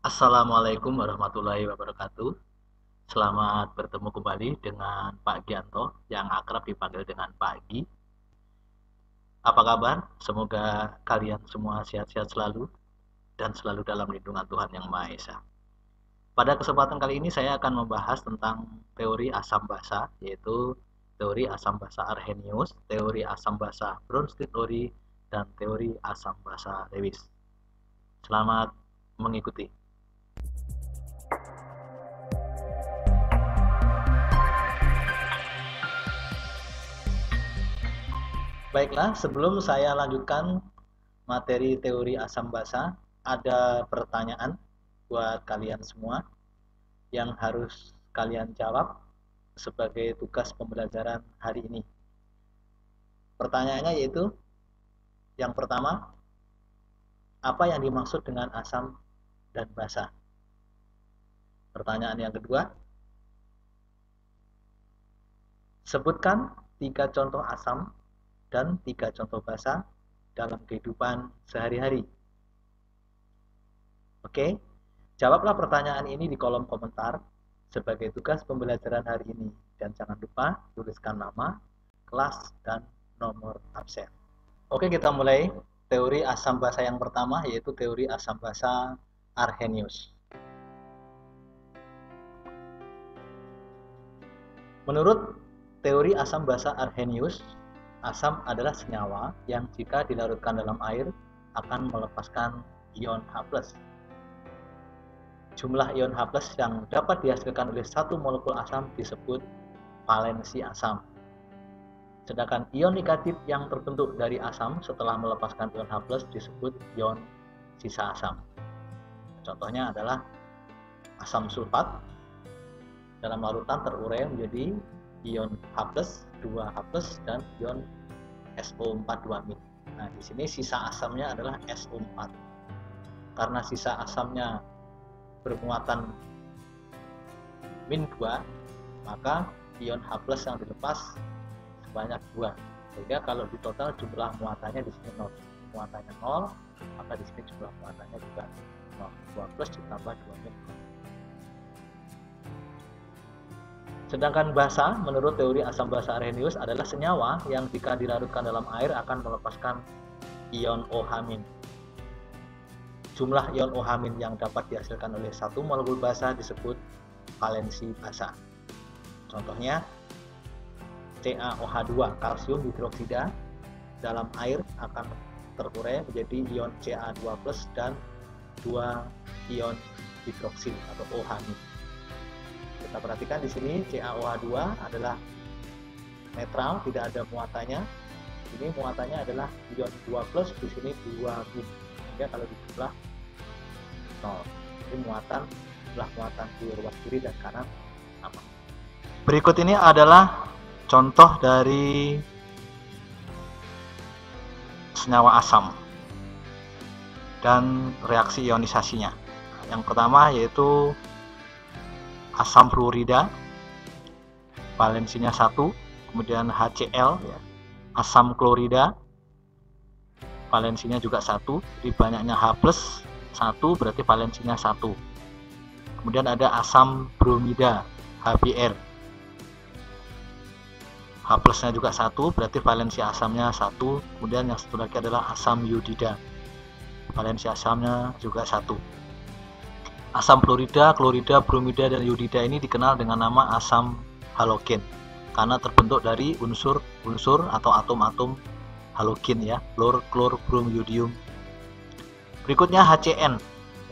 Assalamualaikum warahmatullahi wabarakatuh. Selamat bertemu kembali dengan Pak Gianto yang akrab dipanggil dengan Pak Gi. Apa kabar? Semoga kalian semua sehat-sehat selalu dan selalu dalam lindungan Tuhan Yang Maha Esa. Pada kesempatan kali ini saya akan membahas tentang teori asam basa, yaitu teori asam basa Arrhenius, teori asam basa Bronsted-Lowry, dan teori asam basa Lewis. Selamat mengikuti. Baiklah, sebelum saya lanjutkan materi teori asam basa, ada pertanyaan buat kalian semua yang harus kalian jawab sebagai tugas pembelajaran hari ini. Pertanyaannya yaitu, yang pertama, apa yang dimaksud dengan asam dan basa? Pertanyaan yang kedua, sebutkan 3 contoh asam dan 3 contoh basa dalam kehidupan sehari-hari. Oke, jawablah pertanyaan ini di kolom komentar sebagai tugas pembelajaran hari ini. Dan jangan lupa tuliskan nama, kelas, dan nomor absen. Oke, kita mulai teori asam basa yang pertama, yaitu teori asam basa Arrhenius. Menurut teori asam basa Arrhenius, asam adalah senyawa yang jika dilarutkan dalam air akan melepaskan ion H+. Jumlah ion H+ yang dapat dihasilkan oleh satu molekul asam disebut valensi asam. Sedangkan ion negatif yang terbentuk dari asam setelah melepaskan ion H+ disebut ion sisa asam. Contohnya adalah asam sulfat dalam larutan terurai menjadi ion H+, 2H+, dan ion SO4 2-min. Nah, di sini sisa asamnya adalah SO4. Karena sisa asamnya bermuatan -2, maka ion H+ yang dilepas sebanyak 2. Sehingga kalau di total jumlah muatannya di sini 0. Muatannya 0, maka di sini jumlah muatannya juga 0. 2+ ditambah 2-min. Sedangkan basa, menurut teori asam basa Arrhenius, adalah senyawa yang jika dilarutkan dalam air akan melepaskan ion OH-. Jumlah ion OH- yang dapat dihasilkan oleh satu molekul basa disebut valensi basa. Contohnya, CaOH2, kalsium hidroksida, dalam air akan terurai menjadi ion Ca2+ dan 2 ion hidroksil atau OH-. Kita perhatikan di sini CaOH2 adalah netral, tidak ada muatannya. Ini muatannya adalah ion 2+, di sini 2-min. Sehingga kalau dijumlah 0. Ini jumlah muatan di ruas kiri dan kanan sama. Berikut ini adalah contoh dari senyawa asam dan reaksi ionisasinya. Yang pertama yaitu asam fluorida, valensinya 1, kemudian HCl, asam klorida, valensinya juga 1, jadi banyaknya H+, 1 berarti valensinya 1. Kemudian ada asam bromida, HBr, H+-nya juga 1, berarti valensi asamnya 1. Kemudian yang satu lagi adalah asam iodida, valensi asamnya juga 1. Asam fluorida, klorida, bromida, dan iodida ini dikenal dengan nama asam halogen karena terbentuk dari unsur-unsur atau atom-atom halogen ya, klor, brom, yodium. Berikutnya HCN,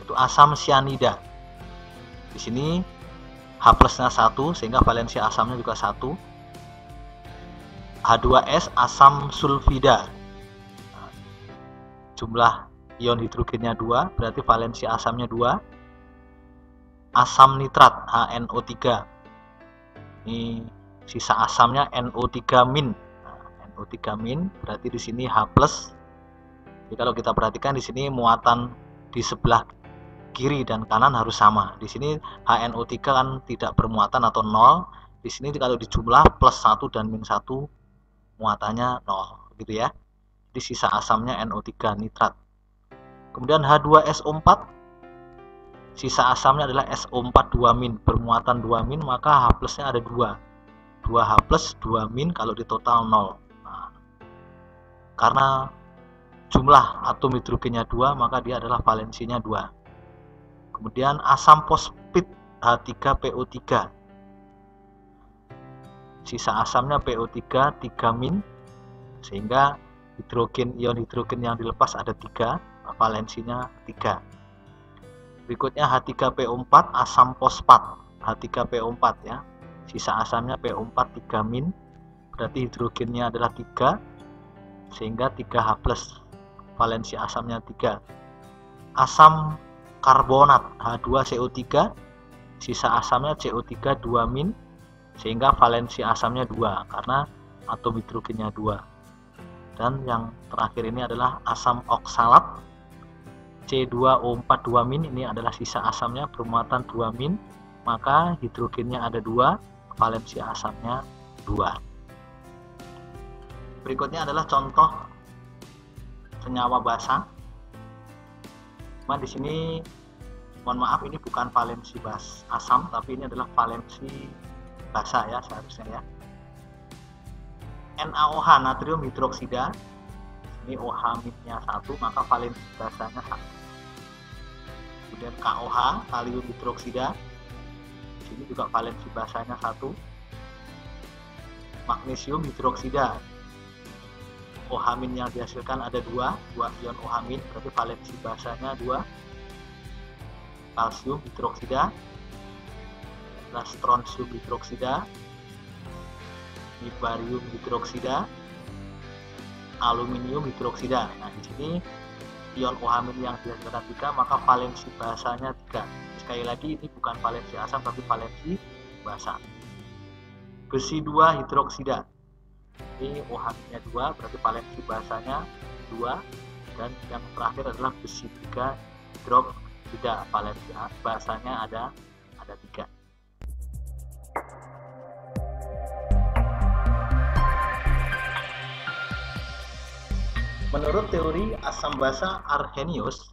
yaitu asam cyanida. Di sini H+-nya 1 sehingga valensi asamnya juga 1. H2S, asam sulfida. Jumlah ion hidrogennya 2, berarti valensi asamnya 2. Asam nitrat, HNO3. Ini sisa asamnya NO3-min. NO3-min berarti di sini H+. Jadi kalau kita perhatikan di sini muatan di sebelah kiri dan kanan harus sama. Di sini HNO3 kan tidak bermuatan atau 0. Di sini kalau dijumlah +1 dan -1 muatannya 0, gitu ya. Jadi sisa asamnya NO3 nitrat. Kemudian H2SO4 sisa asamnya adalah SO4 2-, bermuatan 2-, maka H plusnya ada 2. 2H plus 2- kalau di total 0. Nah, karena jumlah atom hidrogennya 2, maka dia adalah valensinya 2. Kemudian asam fosfit H3PO3. Sisa asamnya PO3 3-, sehingga ion hidrogen yang dilepas ada 3, valensinya 3. Berikutnya H3PO4 asam fosfat H3PO4 ya. Sisa asamnya PO4 3-, berarti hidrogennya adalah 3, sehingga 3H+, valensi asamnya 3. Asam karbonat H2CO3, sisa asamnya CO3 2-, sehingga valensi asamnya 2 karena atom hidrogennya 2. Dan yang terakhir ini adalah asam oksalat C2O4 2-, ini adalah sisa asamnya bermuatan 2-, maka hidrogennya ada 2, valensi asamnya 2. Berikutnya adalah contoh senyawa basa. Nah, di sini mohon maaf, ini bukan valensi asam, tapi ini adalah valensi basa ya seharusnya ya. NaOH natrium hidroksida, ini OH-nya 1, maka valensi basanya 1. Kemudian KOH kalium hidroksida, sini juga valensi basanya 1. Magnesium hidroksida, OH- yang dihasilkan ada 2 ion OH-, berarti valensi basanya 2. Kalsium hidroksida, strontium hidroksida, barium hidroksida, aluminium hidroksida. Nah, di sini ion OH- yang dihasilkan 3, maka valensi basanya 3. Sekali lagi, ini bukan valensi asam tapi valensi basa. Besi 2 hidroksida, ini OH-nya 2, berarti valensi basanya 2. Dan yang terakhir adalah besi 3 hidroksida, valensi basanya ada 3. Menurut teori asam basa Arrhenius,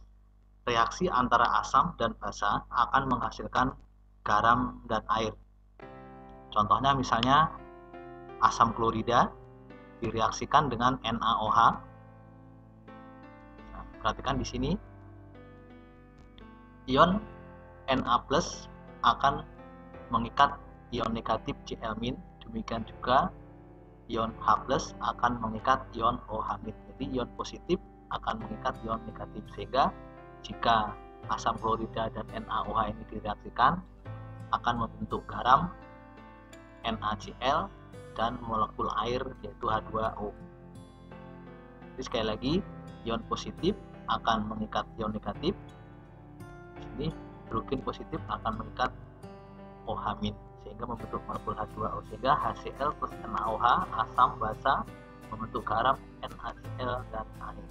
reaksi antara asam dan basa akan menghasilkan garam dan air. Contohnya misalnya asam klorida direaksikan dengan NaOH. Nah, perhatikan di sini ion Na+ akan mengikat ion negatif Cl-, demikian juga ion H+ akan mengikat ion OH-. Jadi ion positif akan mengikat ion negatif, sehingga jika asam klorida dan NaOH ini direaksikan akan membentuk garam NaCl dan molekul air yaitu H2O. Jadi sekali lagi, ion positif akan mengikat ion negatif. Ini hidrogen positif akan mengikat OH- sehingga membentuk molekul H2O, sehingga HCl plus NaOH asam basa membentuk garam NaCl dan air.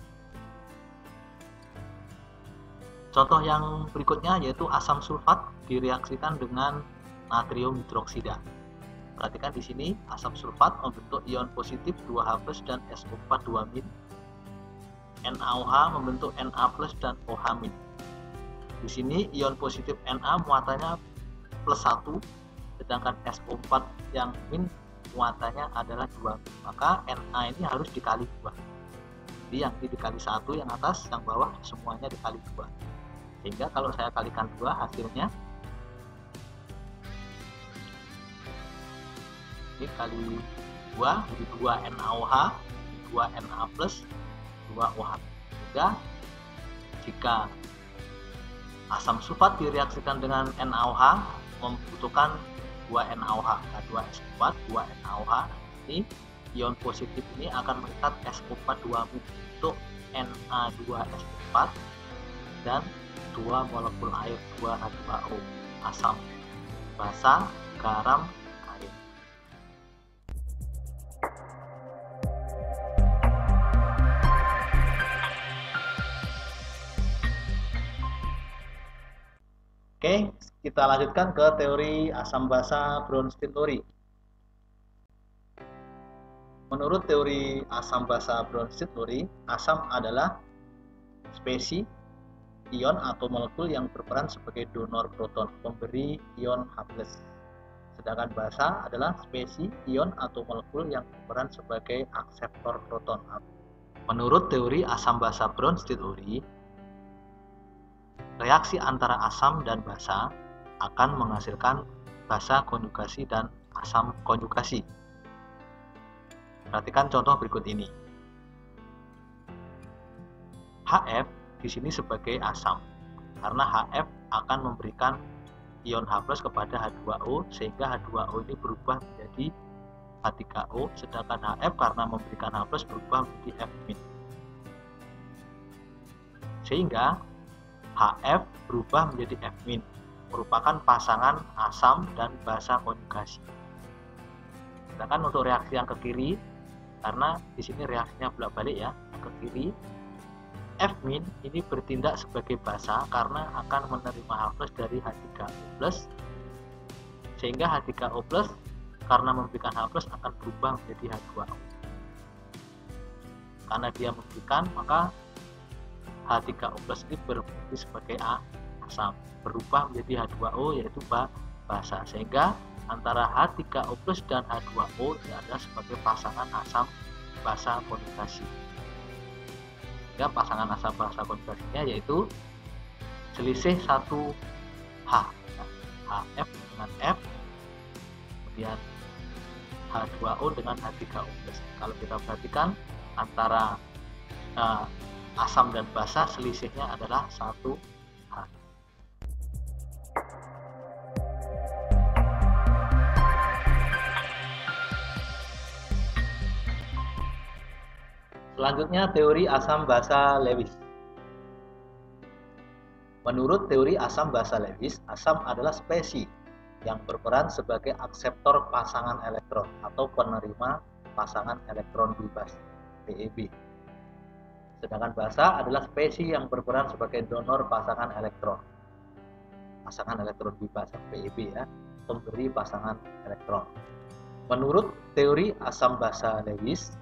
Contoh yang berikutnya yaitu asam sulfat direaksikan dengan natrium hidroksida. Perhatikan di sini asam sulfat membentuk ion positif 2H+ dan SO4 2-. NaOH membentuk Na+ dan OH-. Di sini ion positif Na muatannya +1, sedangkan SO4 yang min muatannya adalah 2, maka Na ini harus dikali 2. Jadi yang ini dikali 1 yang atas, yang bawah semuanya dikali 2. Sehingga kalau saya kalikan 2 hasilnya ini kali 2 jadi 2 NaOH, 2 Na+, 2 OH. Sehingga jika asam sulfat direaksikan dengan NaOH membutuhkan 2 NaOH, 2SO4, 2 NaOH. Ini ion positif ini akan mengikat SO4 2- untuk Na2SO4 dan 2 molekul air 2H2O, asam basa, garam, air. Oke, kita lanjutkan ke teori asam basa Bronsted-Lowry. Menurut teori asam basa Bronsted-Lowry, asam adalah spesies ion atau molekul yang berperan sebagai donor proton, pemberi ion H+. Sedangkan basa adalah spesies ion atau molekul yang berperan sebagai akseptor proton. Menurut teori asam basa Bronsted-Urey, reaksi antara asam dan basa akan menghasilkan basa konjugasi dan asam konjugasi. Perhatikan contoh berikut ini. HF di sini sebagai asam, karena HF akan memberikan ion H+ kepada H2O, sehingga H2O ini berubah menjadi H3O, sedangkan HF karena memberikan H+ berubah menjadi F-. Sehingga HF berubah menjadi F-, merupakan pasangan asam dan basa konjugasi. Sedangkan untuk reaksi yang ke kiri, karena di sini reaksinya bolak-balik ya, yang ke kiri, F- ini bertindak sebagai basa karena akan menerima H+ dari H3O+, sehingga H3O+ karena memberikan H+ akan berubah menjadi H2O. Karena dia memberikan, maka H3O+ ini berfungsi sebagai asam, berubah menjadi H2O yaitu basa, sehingga antara H3O+ dan H2O adalah sebagai pasangan asam basa konjugasi. Sehingga pasangan asam basa konjugasinya yaitu selisih 1H, HF dengan F, kemudian H2O dengan H3O+. Kalau kita perhatikan antara asam dan basa, selisihnya adalah 1H. Selanjutnya teori asam basa Lewis. Menurut teori asam basa Lewis, asam adalah spesies yang berperan sebagai akseptor pasangan elektron atau penerima pasangan elektron bebas (PEB). Sedangkan basa adalah spesies yang berperan sebagai donor pasangan elektron bebas (PEB) ya, pemberi pasangan elektron. Menurut teori asam basa Lewis,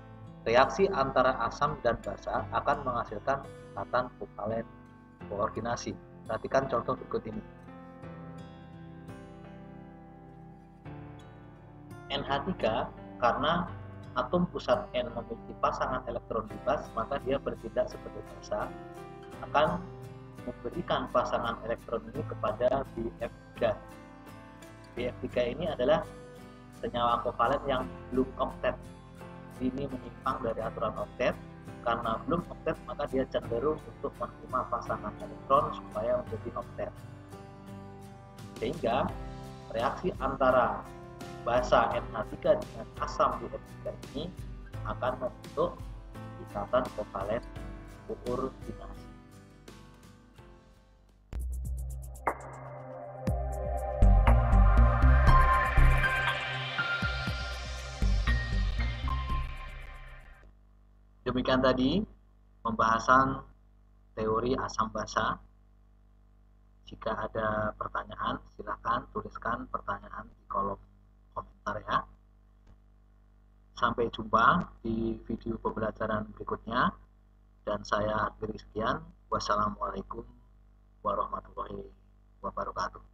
reaksi antara asam dan basa akan menghasilkan ikatan kovalen koordinasi. Perhatikan contoh berikut ini. NH3 karena atom pusat N memiliki pasangan elektron bebas, maka dia bertindak sebagai basa, akan memberikan pasangan elektron ini kepada BF3. BF3 ini adalah senyawa kovalen yang belum oktet. Ini menyimpang dari aturan oktet. Karena belum oktet, maka dia cenderung untuk menerima pasangan elektron supaya menjadi oktet. Sehingga reaksi antara basa NH3 dengan asam BF3 ini akan membentuk ikatan kovalen koordinasi. Demikian tadi pembahasan teori asam basa. Jika ada pertanyaan, silakan tuliskan pertanyaan di kolom komentar ya. Sampai jumpa di video pembelajaran berikutnya, dan saya akhiri sekian. Wassalamualaikum warahmatullahi wabarakatuh.